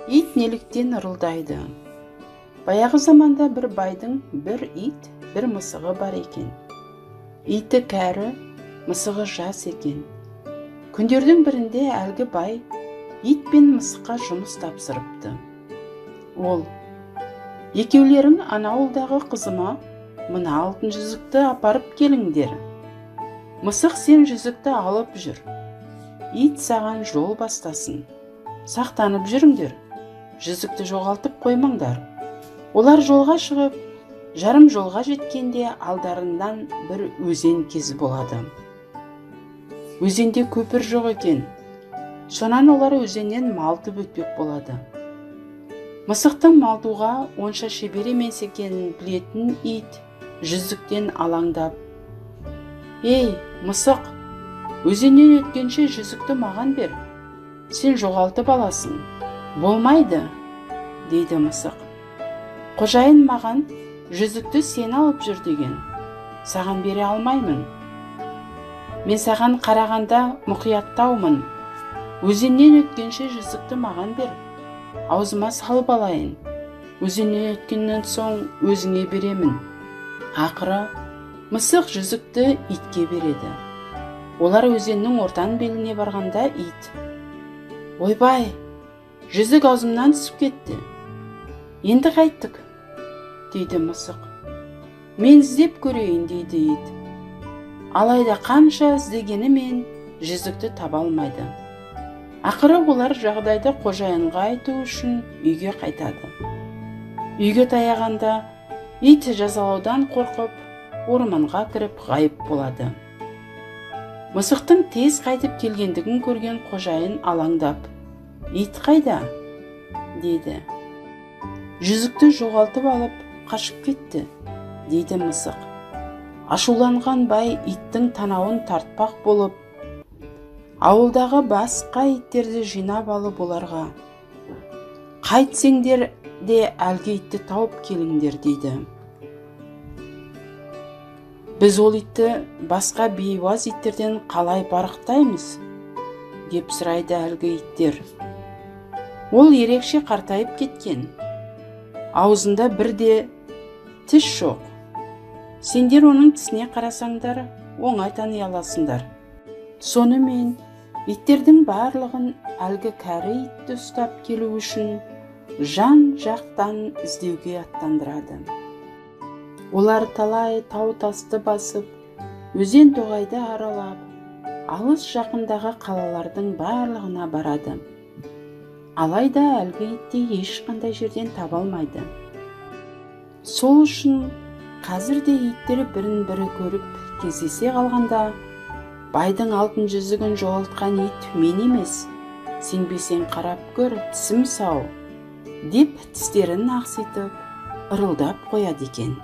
Ит неліктен ырылдайды? Баяғы заманда бір байдың бір ит, бір мысығы бар екен. Иті кәрі, мысығы жас екен. Күндердің бірінде әлгі бай ит пен мысыққа жұмыс тапсырыпты. Ол: екеулерің ана ауылдағы қызыма мына алтын жүзікті апарып келіңдер. Мысық сен жүзікті алып жүр, ит саған жол бастасын. Сақтанып жүріңдер, жүзікті жоғалтып қоймаңдар. Олар жолға шығып, жарым жолға жеткенде алдарынан бір өзен кезі болады. Өзенде көпір жоқ екен. Сонан олар өзеннен малтып өтпек болады. Мысықтың малтуға онша шебер емес екенін білетін ит жүзіктен алаңдап: «Ей, мысық, өзеннен өткенше жүзікті маған бер. Сен жоғалтып аласың». «Болмайды», дейді мысық. «Қожайын маған жүзікті сен алып жүр деген. Саған бере алмаймын. Мен саған қарағанда мұқияттаумын. Өзеннен өткенше жүзікті маған бер. Аузыма салып алайын. Өзеннен өткеннен соң өзіңе беремін». Ақыры мысық жүзікті итке береді. Олар өзеннің ортан беліне барғанда ит: «Ойбай, жүзік аузымнан түсіп кетті. Енді қайттік», дейді мысық. «Мен іздеп көрейін», дейді ит. Алайда қанша іздегенімен жүзікті таба алмайды. Ақыры олар жағдайды қожайынға айту үшін үйге қайтады. Үйге таяғанда ит жазалаудан қорқып, орманға кіріп ғайып болады. Мысықтың тез қайтып келгендігін көрген қожайын алаңдап: «Ит қайда?» дейді. «Жүзікті жоғалтып алып қашып кетті», дейді мысық. Ашуланған бай иттің танауын тартпақ болып, ауылдағы басқа иттерді жинап алып оларға: «Қайтсеңдер де әлгі итті тауып келіңдер», дейді. «Біз ол итті басқа бейуаз иттерден қалай барықтаймыз?» деп сұрайды әлгі иттер. «Ол ерекше қартайып кеткен. Аузында бірде тіс жоқ. Сендер оның тісіне қарасаңдар, оңай тани аласыңдар. Сонымен иттердің барлығын әлгі кәрі итті ұстап келу үшін жан-жақтан іздеуге аттандырады. Олар талай тау-тасты басып, өзен тоғайды аралап, алыс жақындағы қалалардың барлығына барады. Алайда әлгі итті ешқандай жерден таба алмайды. Сол үшін қазірде иттер бірін-бірі көріп кездесе қалғанда, байдың алтын жүзігін жоғалтқан ит мен емес, сенбесең қарап көр, тісім сау, деп тістерін ақситып ырылдап қояды екен.